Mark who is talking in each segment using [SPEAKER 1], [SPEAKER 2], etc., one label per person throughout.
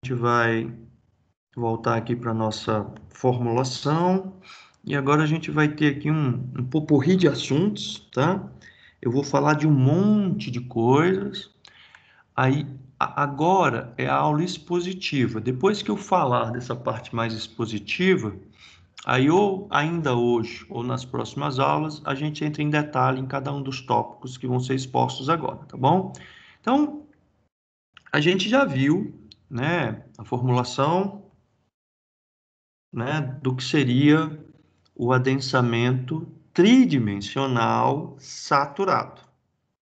[SPEAKER 1] gente vai voltar aqui para a nossa formulação. E agora a gente vai ter aqui um popurrí de assuntos, tá? Eu vou falar de um monte de coisas. Aí, agora é a aula expositiva. Depois que eu falar dessa parte mais expositiva, aí ou ainda hoje ou nas próximas aulas, a gente entra em detalhe em cada um dos tópicos que vão ser expostos agora, tá bom? Então, a gente já viu, né, a formulação, né, do que seria o adensamento tridimensional saturado,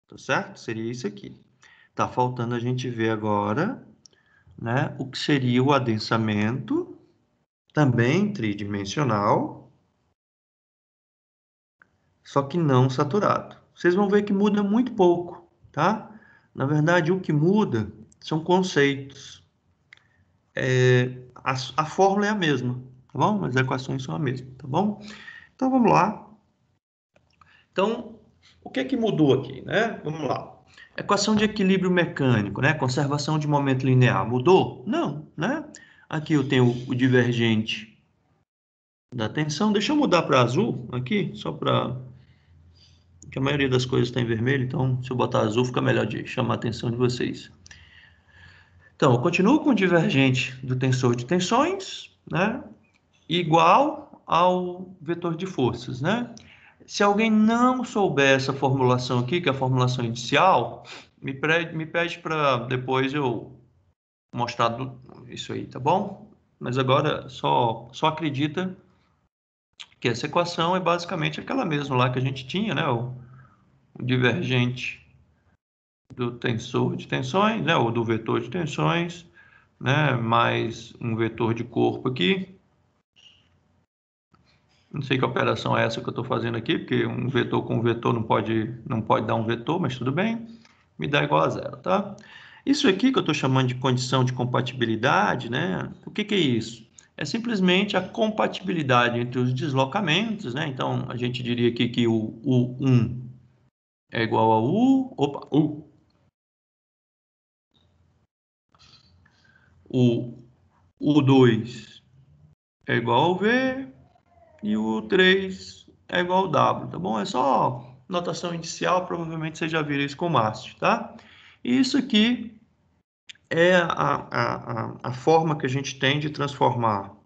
[SPEAKER 1] tá certo? Seria isso aqui. Tá faltando a gente ver agora, né, o que seria o adensamento também tridimensional, só que não saturado. Vocês vão ver que muda muito pouco, tá? Na verdade, o que muda são conceitos. A fórmula é a mesma, tá bom? As equações são a mesma, tá bom? Então, vamos lá. Então, o que é que mudou aqui, né? Vamos lá. Equação de equilíbrio mecânico, né? Conservação de momento linear. Mudou? Não, né? Aqui eu tenho o divergente da tensão. Deixa eu mudar para azul aqui, só para... que a maioria das coisas está em vermelho, então se eu botar azul fica melhor de chamar a atenção de vocês. Então, eu continuo com o divergente do tensor de tensões, né? Igual ao vetor de forças, né? Se alguém não souber essa formulação aqui, que é a formulação inicial, me pede para depois eu mostrar isso aí, tá bom? Mas agora só acredita que essa equação é basicamente aquela mesma lá que a gente tinha, né? O divergente do tensor de tensões, né? Ou do vetor de tensões, né? Mais um vetor de corpo aqui. Não sei que operação é essa que eu estou fazendo aqui, porque um vetor com um vetor não pode dar um vetor, mas tudo bem. Me dá igual a zero, tá? Isso aqui que eu estou chamando de condição de compatibilidade, né? O que é isso? É simplesmente a compatibilidade entre os deslocamentos, né? Então, a gente diria aqui que o U1 é igual a U... Opa, U. O U2 é igual ao V e o U3 é igual ao W, tá bom? É só notação inicial, provavelmente vocês já viram isso com o Márcio, tá? E isso aqui é a forma que a gente tem de transformar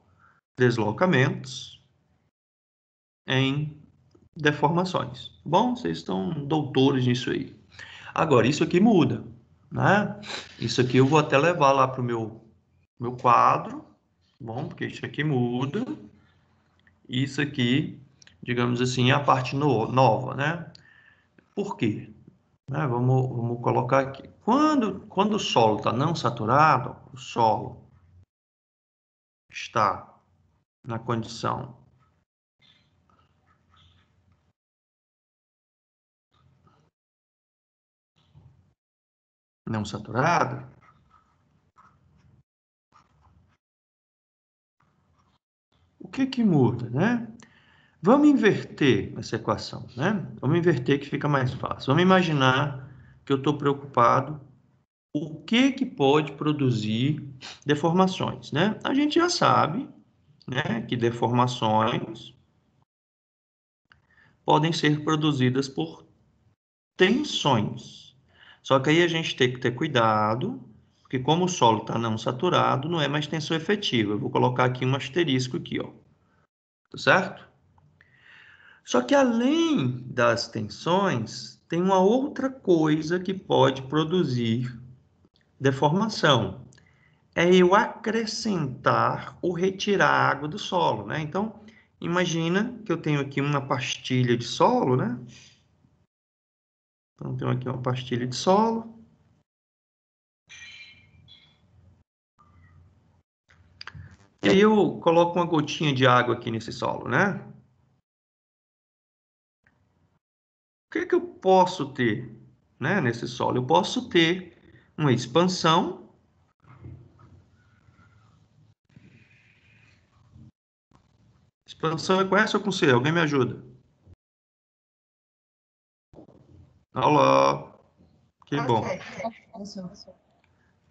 [SPEAKER 1] deslocamentos em deformações. Bom, vocês estão doutores nisso aí. Agora, isso aqui muda, né? Isso aqui eu vou até levar lá para o meu quadro, bom, porque isso aqui muda. Isso aqui, digamos assim, é a parte nova, né? Por quê? Né? Vamos colocar aqui. Quando o solo está não saturado, o solo está na condição não saturada, o que muda, né? Vamos inverter essa equação, né? Vamos inverter que fica mais fácil. Vamos imaginar que eu estou preocupado o que pode produzir deformações, né? A gente já sabe, né, que deformações podem ser produzidas por tensões. Só que aí a gente tem que ter cuidado, porque como o solo está não saturado, não é mais tensão efetiva. Eu vou colocar aqui um asterisco aqui, ó. Tá certo? Só que além das tensões, tem uma outra coisa que pode produzir deformação. É eu acrescentar ou retirar água do solo, né? Então, imagina que eu tenho aqui uma pastilha de solo, né? Então, tenho aqui uma pastilha de solo. E aí eu coloco uma gotinha de água aqui nesse solo, né? O que eu posso ter, né, nesse solo? Eu posso ter uma expansão. Expansão é com S ou com C? Alguém me ajuda? Olá, que bom.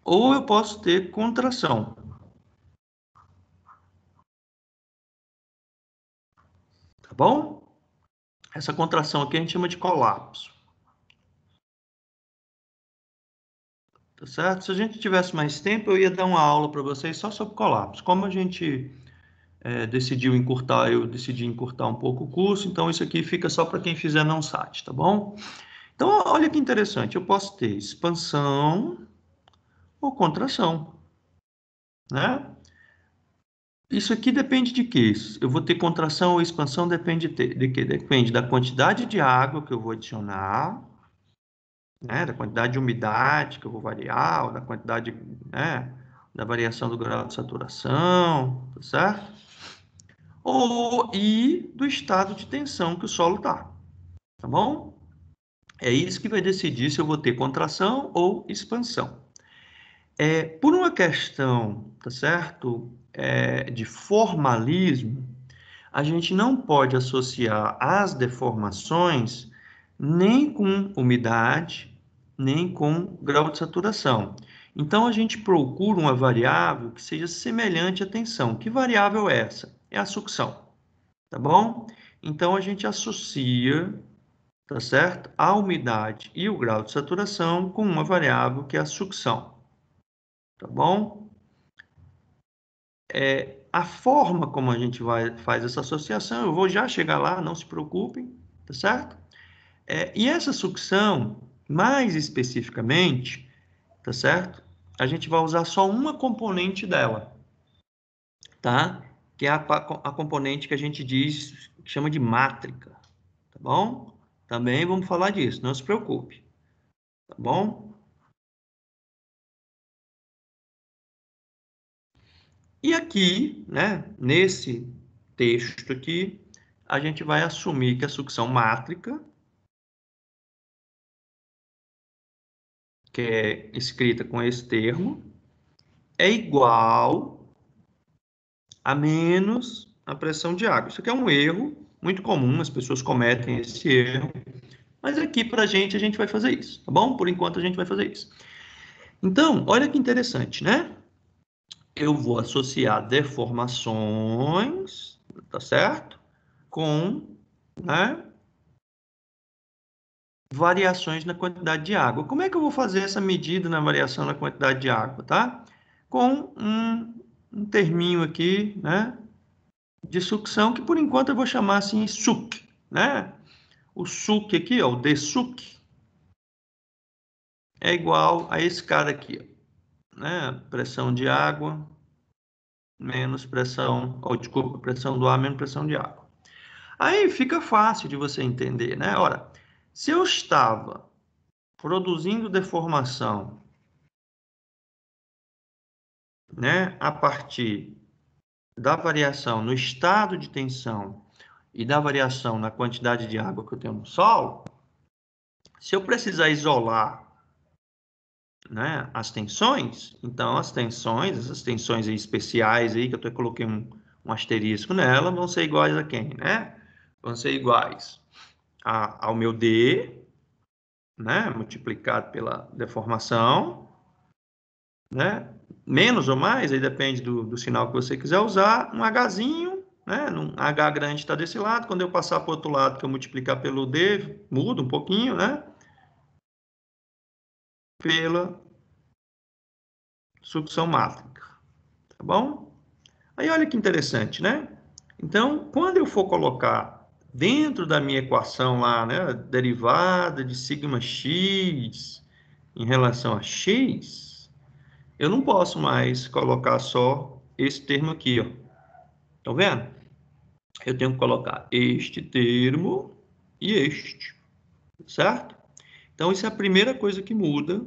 [SPEAKER 1] ou eu posso ter contração. Tá bom? Essa contração aqui a gente chama de colapso. Tá certo? Se a gente tivesse mais tempo, eu ia dar uma aula para vocês só sobre colapso. Como a gente decidiu encurtar, eu decidi encurtar um pouco o curso, então isso aqui fica só para quem fizer não SAT, tá bom? Então, olha que interessante, eu posso ter expansão ou contração, né? Isso aqui depende de quê? Eu vou ter contração ou expansão, depende de quê? Depende da quantidade de água que eu vou adicionar, né? Da quantidade de umidade que eu vou variar, ou da quantidade, né? Da variação do grau de saturação, tá certo? E do estado de tensão que o solo está, tá bom? É isso que vai decidir se eu vou ter contração ou expansão. Por uma questão, tá certo? De formalismo, a gente não pode associar as deformações nem com umidade, nem com grau de saturação. Então, a gente procura uma variável que seja semelhante à tensão. Que variável é essa? É a sucção, tá bom? Então, a gente associa, tá certo? A umidade e o grau de saturação com uma variável que é a sucção, tá bom? A forma como a gente faz essa associação, eu vou já chegar lá, não se preocupem, tá certo? E essa sucção, mais especificamente, tá certo? A gente vai usar só uma componente dela, tá? Que é a componente que a gente diz, que chama de mátrica, tá bom? Também vamos falar disso, não se preocupe, tá bom? E aqui, né, nesse texto aqui, a gente vai assumir que a sucção mátrica, que é escrita com esse termo, é igual a menos a pressão de água. Isso aqui é um erro muito comum, as pessoas cometem esse erro, mas aqui para a gente vai fazer isso, tá bom? Por enquanto a gente vai fazer isso. Então, olha que interessante, né? Eu vou associar deformações, tá certo? Com, né, variações na quantidade de água. Como é que eu vou fazer essa medida na variação na quantidade de água, tá? Com um terminho aqui, né, de sucção, que por enquanto eu vou chamar assim suc, né? O suc aqui, ó, o dsuc, é igual a esse cara aqui, ó, né? Pressão de água menos pressão, ou desculpa, pressão do ar menos pressão de água. Aí fica fácil de você entender, né? Ora, se eu estava produzindo deformação, né, a partir da variação no estado de tensão e da variação na quantidade de água que eu tenho no solo, se eu precisar isolar, né, as tensões, então as tensões, essas tensões aí especiais aí, que eu coloquei um asterisco nela, vão ser iguais a quem, né? Vão ser iguais ao meu D, né, multiplicado pela deformação, né? Menos ou mais, aí depende do sinal que você quiser usar, um Hzinho, né? Um H grande está desse lado, quando eu passar para o outro lado, que eu multiplicar pelo D, muda um pouquinho, né? Pela sucção mátrica, tá bom? Aí olha que interessante, né? Então, quando eu for colocar dentro da minha equação lá, né, derivada de sigma x em relação a x, eu não posso mais colocar só esse termo aqui, ó. Estão vendo? Eu tenho que colocar este termo e este, certo? Então, isso é a primeira coisa que muda,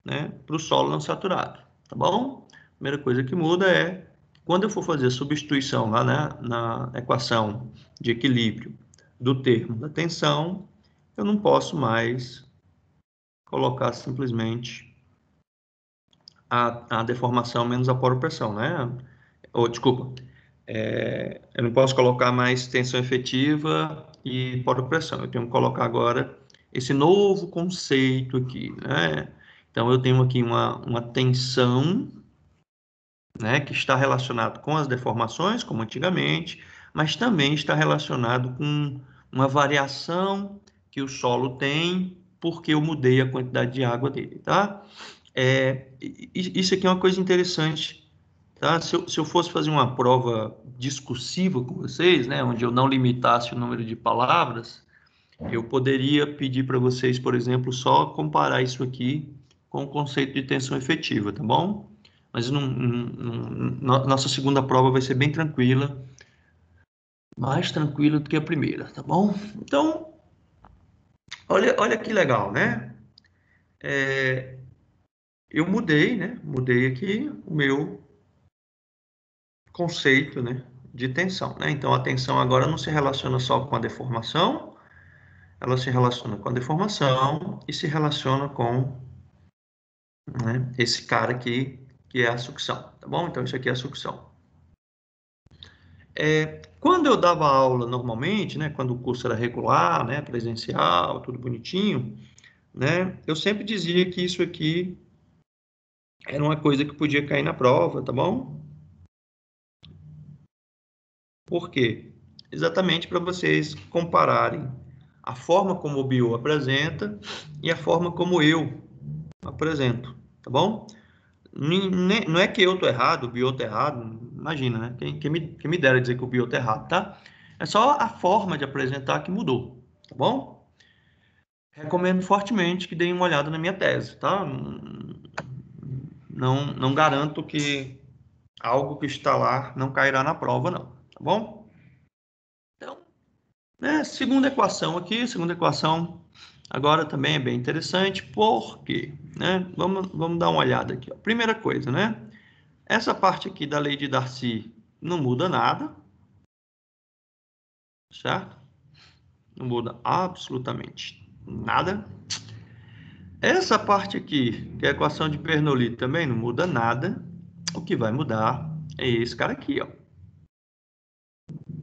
[SPEAKER 1] né, para o solo não saturado, tá bom? A primeira coisa que muda é, quando eu for fazer a substituição lá, né, na equação de equilíbrio do termo da tensão, eu não posso mais colocar simplesmente a deformação menos a poropressão, né? Ou, desculpa, eu não posso colocar mais tensão efetiva e poropressão. Eu tenho que colocar agora esse novo conceito aqui, né? Então, eu tenho aqui uma tensão, né, que está relacionado com as deformações, como antigamente, mas também está relacionado com uma variação que o solo tem, porque eu mudei a quantidade de água dele, tá? Isso aqui é uma coisa interessante, tá? Se eu fosse fazer uma prova discursiva com vocês, né, onde eu não limitasse o número de palavras, eu poderia pedir para vocês, por exemplo, só comparar isso aqui com o conceito de tensão efetiva, tá bom? Mas nossa segunda prova vai ser bem tranquila, mais tranquila do que a primeira, tá bom? Então, olha que legal, né? Eu mudei, né? Mudei aqui o meu conceito, né, de tensão, né? Então, a tensão agora não se relaciona só com a deformação, ela se relaciona com a deformação e se relaciona com, né, esse cara aqui, que é a sucção, tá bom? Então, isso aqui é a sucção. Quando eu dava aula normalmente, né, quando o curso era regular, né, presencial, tudo bonitinho, né, eu sempre dizia que isso aqui era uma coisa que podia cair na prova, tá bom? Por quê? Exatamente para vocês compararem a forma como o bio apresenta e a forma como eu apresento, tá bom? Não é que eu tô errado, o bio tá errado, imagina, né? Quem me dera dizer que o bio tá errado, tá? É só a forma de apresentar que mudou, tá bom? Recomendo fortemente que deem uma olhada na minha tese, tá? Não garanto que algo que está lá não cairá na prova, não, tá bom? Então, né, segunda equação agora também é bem interessante, porque, né, vamos dar uma olhada aqui, ó. Primeira coisa, né? Essa parte aqui da lei de Darcy não muda nada, certo? Não muda absolutamente nada. Essa parte aqui, que é a equação de Bernoulli, também não muda nada. O que vai mudar é esse cara aqui, ó.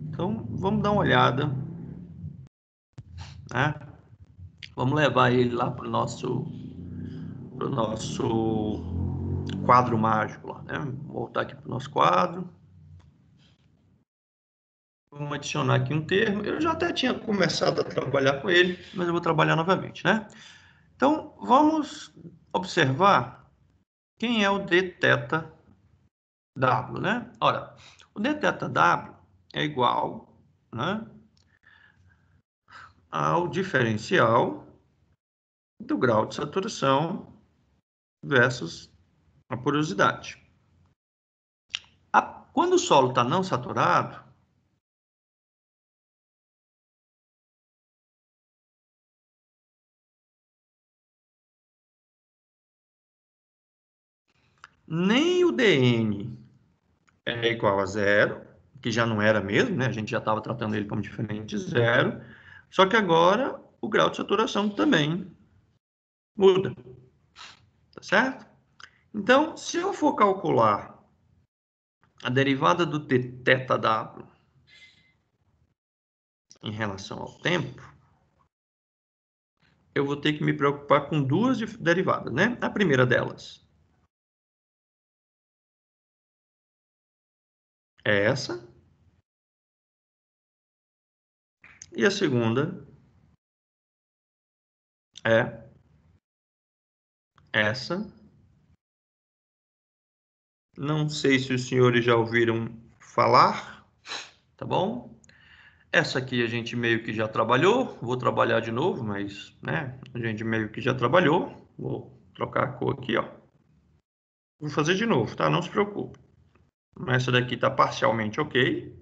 [SPEAKER 1] Então, vamos dar uma olhada, né? Vamos levar ele lá para o nosso quadro mágico lá, né? Vou voltar aqui para o nosso quadro. Vamos adicionar aqui um termo. Eu já até tinha começado a trabalhar com ele, mas eu vou trabalhar novamente, né? Então, vamos observar quem é o dθ W, né? Ora, o dθ W é igual, né, ao diferencial do grau de saturação versus a porosidade. Quando o solo está não saturado, nem o dN é igual a zero, que já não era mesmo, né? A gente já estava tratando ele como diferente de zero, só que agora o grau de saturação também muda, tá certo? Então, se eu for calcular a derivada do θW em relação ao tempo, eu vou ter que me preocupar com duas derivadas, né? A primeira delas é essa, e a segunda é essa. Não sei se os senhores já ouviram falar, tá bom? Essa aqui a gente meio que já trabalhou, vou trabalhar de novo, mas, né, a gente meio que já trabalhou. Vou trocar a cor aqui, ó. Vou fazer de novo, tá? Não se preocupe. Essa daqui está parcialmente ok.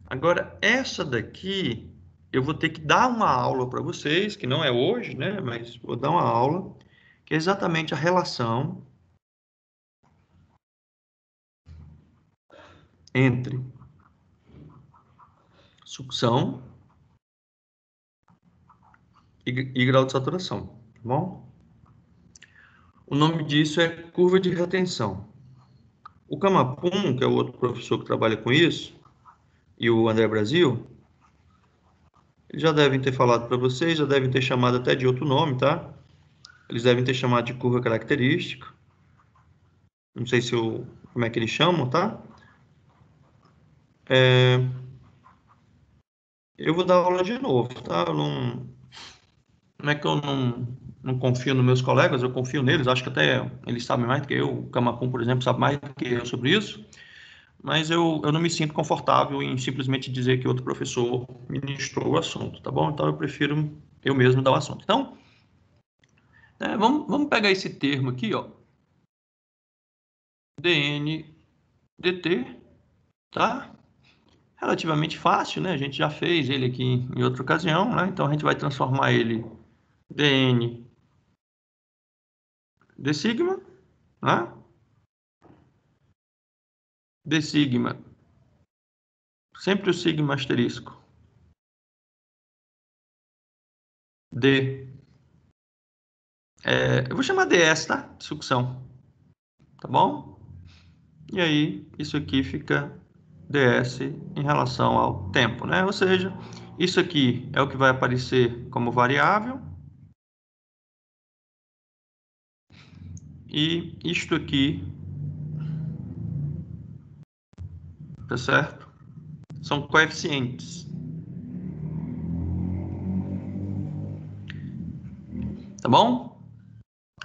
[SPEAKER 1] Agora, essa daqui, eu vou ter que dar uma aula para vocês, que não é hoje, né? Mas vou dar uma aula, que é exatamente a relação entre sucção e grau de saturação, tá bom? O nome disso é curva de retenção. O Camapum, que é o outro professor que trabalha com isso, e o André Brasil, eles já devem ter falado para vocês, já devem ter chamado até de outro nome, tá? Eles devem ter chamado de curva característica. Não sei se como é que eles chamam, tá? Eu vou dar aula de novo, tá? Não é que eu não confio nos meus colegas, eu confio neles, acho que até eles sabem mais do que eu. O Camapum, por exemplo, sabe mais do que eu sobre isso. Mas eu não me sinto confortável em simplesmente dizer que outro professor ministrou o assunto, tá bom? Então eu prefiro eu mesmo dar o assunto. Então, vamos pegar esse termo aqui, ó. DNDT, tá? Relativamente fácil, né? A gente já fez ele aqui em outra ocasião, né? Então a gente vai transformar ele dn d sigma, né? D sigma, sempre o sigma asterisco, D, eu vou chamar ds, tá? Sucção, tá bom? E aí, isso aqui fica ds em relação ao tempo, né? Ou seja, isso aqui é o que vai aparecer como variável e isto aqui, tá certo? São coeficientes, tá bom?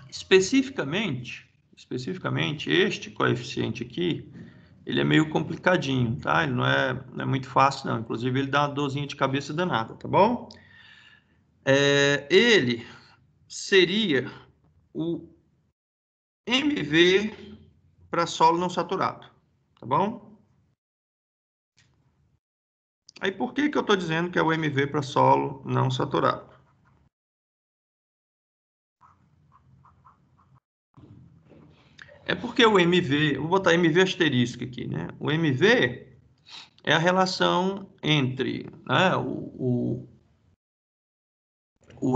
[SPEAKER 1] Especificamente, este coeficiente aqui, ele é meio complicadinho, tá? Ele não é muito fácil, não. Inclusive, ele dá uma dorzinha de cabeça danada, tá bom? Ele seria o MV para solo não saturado, tá bom? Aí, por que eu estou dizendo que é o MV para solo não saturado? É porque o MV, vou botar MV asterisco aqui, né? O MV é a relação entre, né, o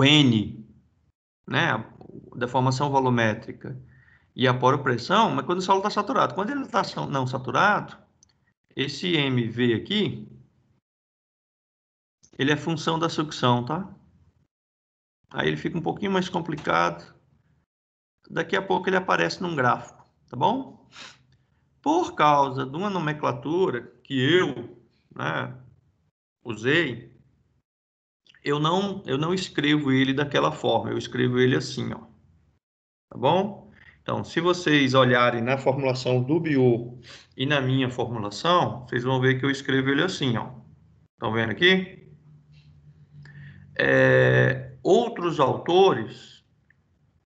[SPEAKER 1] N, né, a deformação volumétrica e a poropressão, mas quando o solo está saturado. Quando ele está não saturado, esse MV aqui, ele é função da sucção, tá? Aí ele fica um pouquinho mais complicado. Daqui a pouco ele aparece num gráfico, tá bom? Por causa de uma nomenclatura que eu, né, usei, eu não escrevo ele daquela forma, eu escrevo ele assim, ó. Tá bom? Então, se vocês olharem na formulação do Biot e na minha formulação, vocês vão ver que eu escrevo ele assim, ó. Estão vendo aqui? Outros autores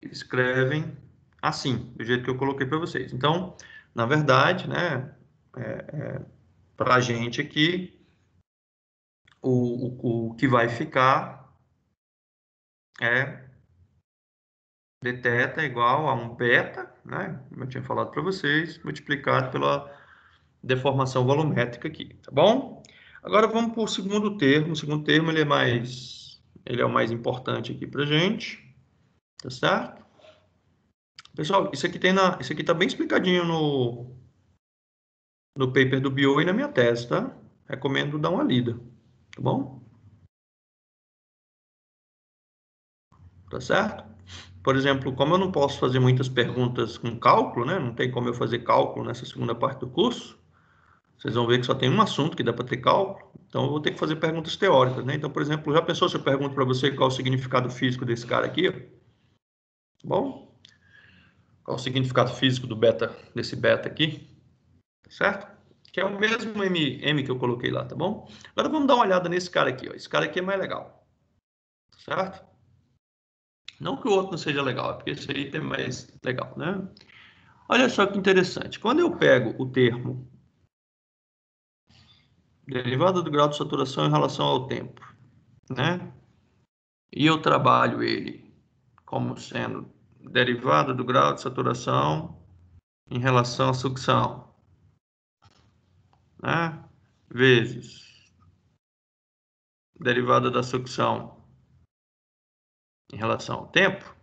[SPEAKER 1] escrevem assim, do jeito que eu coloquei para vocês. Então, na verdade, né, para a gente aqui, o que vai ficar é dθ igual a um beta, né, como eu tinha falado para vocês, multiplicado pela deformação volumétrica aqui, tá bom? Agora vamos para o segundo termo. O segundo termo ele é o mais importante aqui para gente, tá certo? Pessoal, isso aqui está bem explicadinho no paper do Bio e na minha tese, tá? Recomendo dar uma lida, tá bom? Tá certo? Por exemplo, como eu não posso fazer muitas perguntas com cálculo, né? Não tem como eu fazer cálculo nessa segunda parte do curso. Vocês vão ver que só tem um assunto que dá para ter cálculo. Então, eu vou ter que fazer perguntas teóricas, né? Então, por exemplo, já pensou se eu pergunto para você qual é o significado físico desse cara aqui? Ó? Bom, qual é o significado físico desse beta aqui? Certo? Que é o mesmo M que eu coloquei lá, tá bom? Agora vamos dar uma olhada nesse cara aqui, ó. Esse cara aqui é mais legal, certo? Não que o outro não seja legal, é porque esse aí é mais legal, né? Olha só que interessante. Quando eu pego o termo derivada do grau de saturação em relação ao tempo, né? E eu trabalho ele como sendo derivada do grau de saturação em relação à sucção, né? Vezes derivada da sucção em relação ao tempo.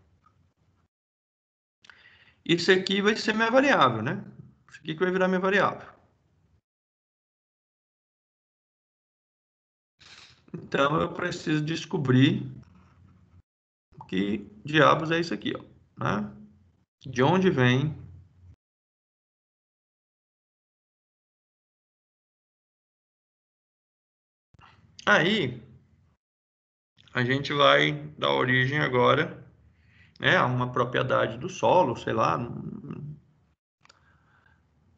[SPEAKER 1] Isso aqui vai ser minha variável, né? Isso aqui que vai virar minha variável. Então, eu preciso descobrir que diabos é isso aqui, ó, né? De onde vem aí a gente vai dar origem agora, né, a uma propriedade do solo, sei lá,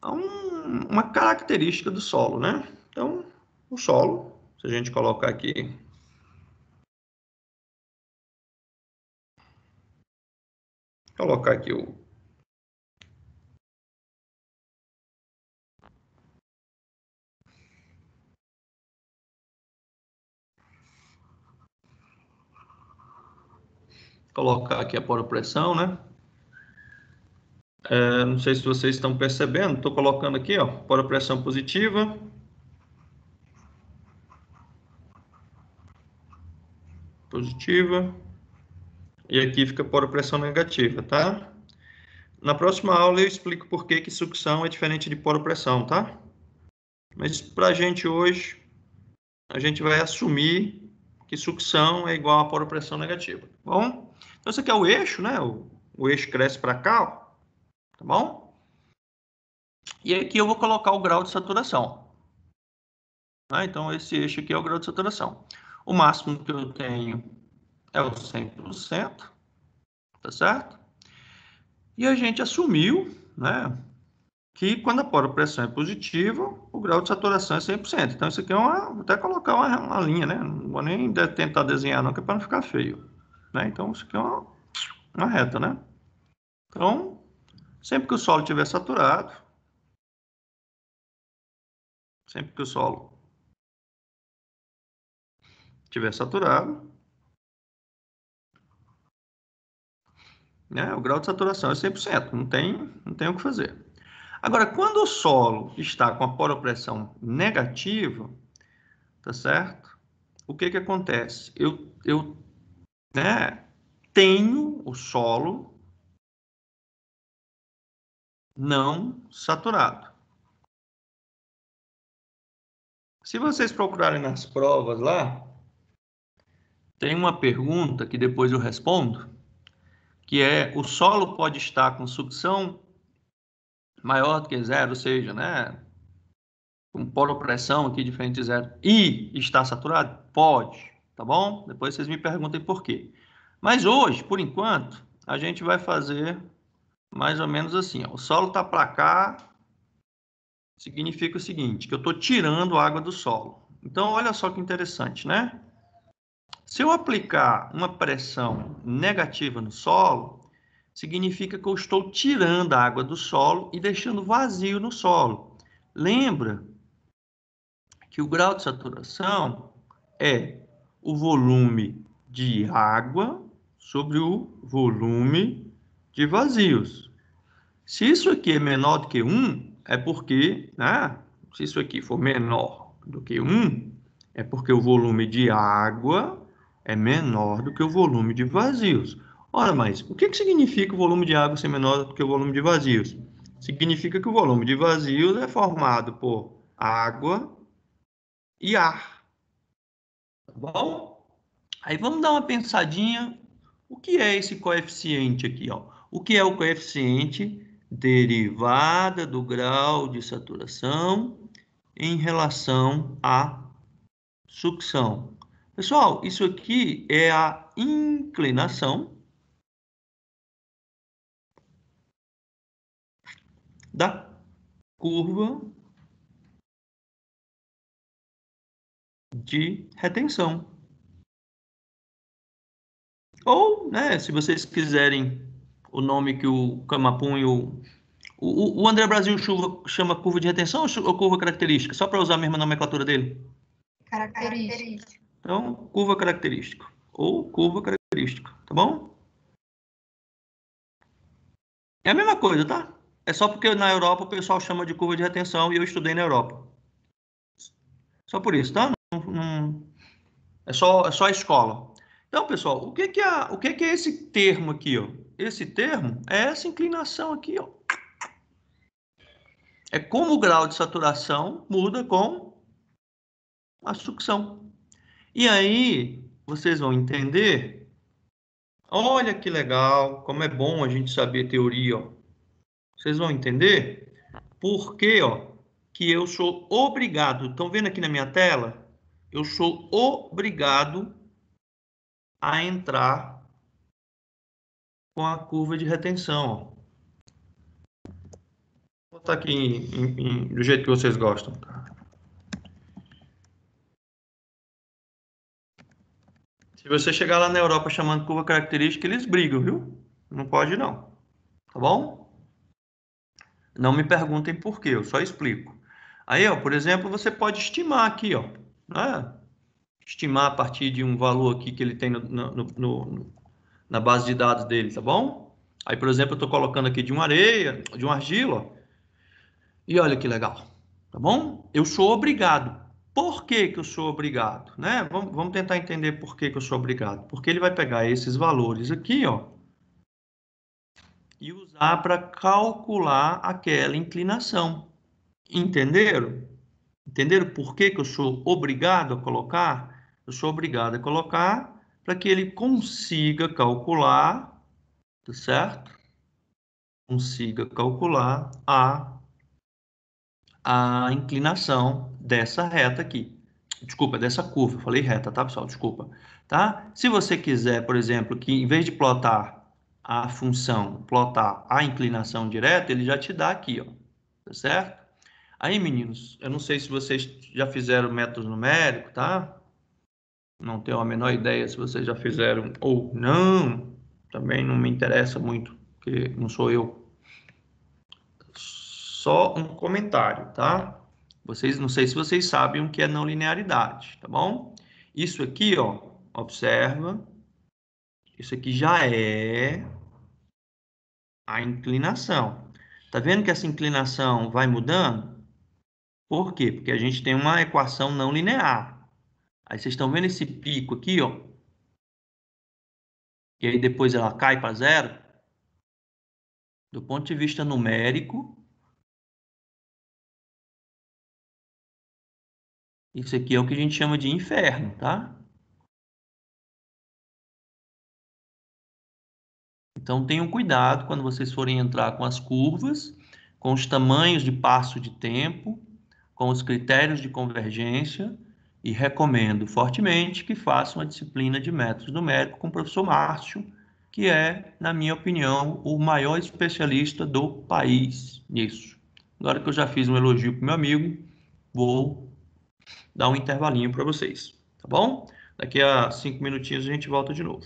[SPEAKER 1] uma característica do solo, né? Então, o solo, se a gente colocar aqui, o colocar aqui a poropressão, né? Não sei se vocês estão percebendo, estou colocando aqui, ó, poropressão positiva, e aqui fica poropressão negativa, tá? Na próxima aula eu explico por que sucção é diferente de poropressão, tá? Mas para a gente hoje, a gente vai assumir que sucção é igual a poropressão negativa, tá bom? Então, esse aqui é o eixo, né? O eixo cresce para cá, ó, tá bom? E aqui eu vou colocar o grau de saturação. Tá? Então, esse eixo aqui é o grau de saturação. O máximo que eu tenho é o 100%, tá certo? E a gente assumiu, né, que quando a poropressão é positiva, o grau de saturação é 100%. Então, isso aqui é vou até colocar uma linha, né? Não vou nem tentar desenhar, não, que é para não ficar feio. Né? Então, isso aqui é uma reta, né? Então, sempre que o solo estiver saturado, né, o grau de saturação é 100%, não tem o que fazer. Agora, quando o solo está com a poropressão negativa, tá certo? O que acontece? Eu né, tenho o solo não saturado. Se vocês procurarem nas provas lá, tem uma pergunta que depois eu respondo, que é: o solo pode estar com sucção maior do que zero, ou seja, né, com poropressão aqui diferente de zero, e está saturado? Pode, tá bom? Depois vocês me perguntem por quê. Mas hoje, por enquanto, a gente vai fazer mais ou menos assim, ó. O solo está para cá, significa o seguinte, que eu estou tirando água do solo. Então, olha só que interessante, né? Se eu aplicar uma pressão negativa no solo, significa que eu estou tirando a água do solo e deixando vazio no solo. Lembra que o grau de saturação é o volume de água sobre o volume de vazios. Se isso aqui é menor do que 1, é porque, né? Se isso aqui for menor do que 1, é porque o volume de água é menor do que o volume de vazios. Ora, mas o que significa o volume de água ser menor do que o volume de vazios? Significa que o volume de vazios é formado por água e ar, tá bom? Aí vamos dar uma pensadinha. O que é esse coeficiente aqui, ó? O que é o coeficiente derivada do grau de saturação em relação à sucção? Pessoal, isso aqui é a inclinação da curva de retenção. Ou, né, se vocês quiserem o nome que o Camapum e o André Brasil chama curva de retenção ou curva característica? Só para usar a mesma nomenclatura dele?
[SPEAKER 2] Característica.
[SPEAKER 1] Então, curva característica. Ou curva característica, tá bom? É a mesma coisa, tá? É só porque na Europa o pessoal chama de curva de retenção e eu estudei na Europa. Só por isso, tá? É só a escola. Então, pessoal, o que é esse termo aqui, ó? Esse termo é essa inclinação aqui, ó. É como o grau de saturação muda com a sucção. E aí, vocês vão entender Olha que legal, como é bom a gente saber teoria, ó. Vocês vão entender por que, ó, que eu sou obrigado. Estão vendo aqui na minha tela? Eu sou obrigado a entrar com a curva de retenção, ó. Vou botar aqui do jeito que vocês gostam. Se você chegar lá na Europa chamando curva característica, eles brigam, viu? Não pode não, tá bom? Não me perguntem por quê, eu só explico. Aí, ó, por exemplo, você pode estimar aqui, ó, né? Estimar a partir de um valor aqui que ele tem na base de dados dele, tá bom? Aí, por exemplo, eu estou colocando aqui de uma areia, de uma argila, ó, e olha que legal, tá bom? Eu sou obrigado. Por que que eu sou obrigado, né? Vamos tentar entender por que que eu sou obrigado. Porque ele vai pegar esses valores aqui, ó, e usar para calcular aquela inclinação. Entenderam? Entenderam por que que eu sou obrigado a colocar? Eu sou obrigado a colocar para que ele consiga calcular, tá certo? Consiga calcular a inclinação dessa reta aqui. Desculpa, dessa curva. Eu falei reta, tá, pessoal? Desculpa. Tá? Se você quiser, por exemplo, que em vez de plotar a função, plotar a inclinação direta, ele já te dá aqui, ó. Tá certo? Aí, meninos, eu não sei se vocês já fizeram método numérico, tá? Não tenho a menor ideia se vocês já fizeram ou não. Também não me interessa muito, porque não sou eu. Só um comentário, tá? Vocês, não sei se vocês sabem o que é não linearidade, tá bom? Isso aqui, ó, observa. Isso aqui já é a inclinação. Tá vendo que essa inclinação vai mudando? Por quê? Porque a gente tem uma equação não linear. Aí vocês estão vendo esse pico aqui, ó? E aí depois ela cai para zero. Do ponto de vista numérico, isso aqui é o que a gente chama de inferno, tá? Então tenham cuidado quando vocês forem entrar com as curvas, com os tamanhos de passo de tempo, com os critérios de convergência, e recomendo fortemente que façam a disciplina de métodos numéricos com o professor Márcio, que é, na minha opinião, o maior especialista do país nisso. Agora que eu já fiz um elogio para o meu amigo, vou dar um intervalinho para vocês, tá bom? Daqui a 5 minutinhos a gente volta de novo.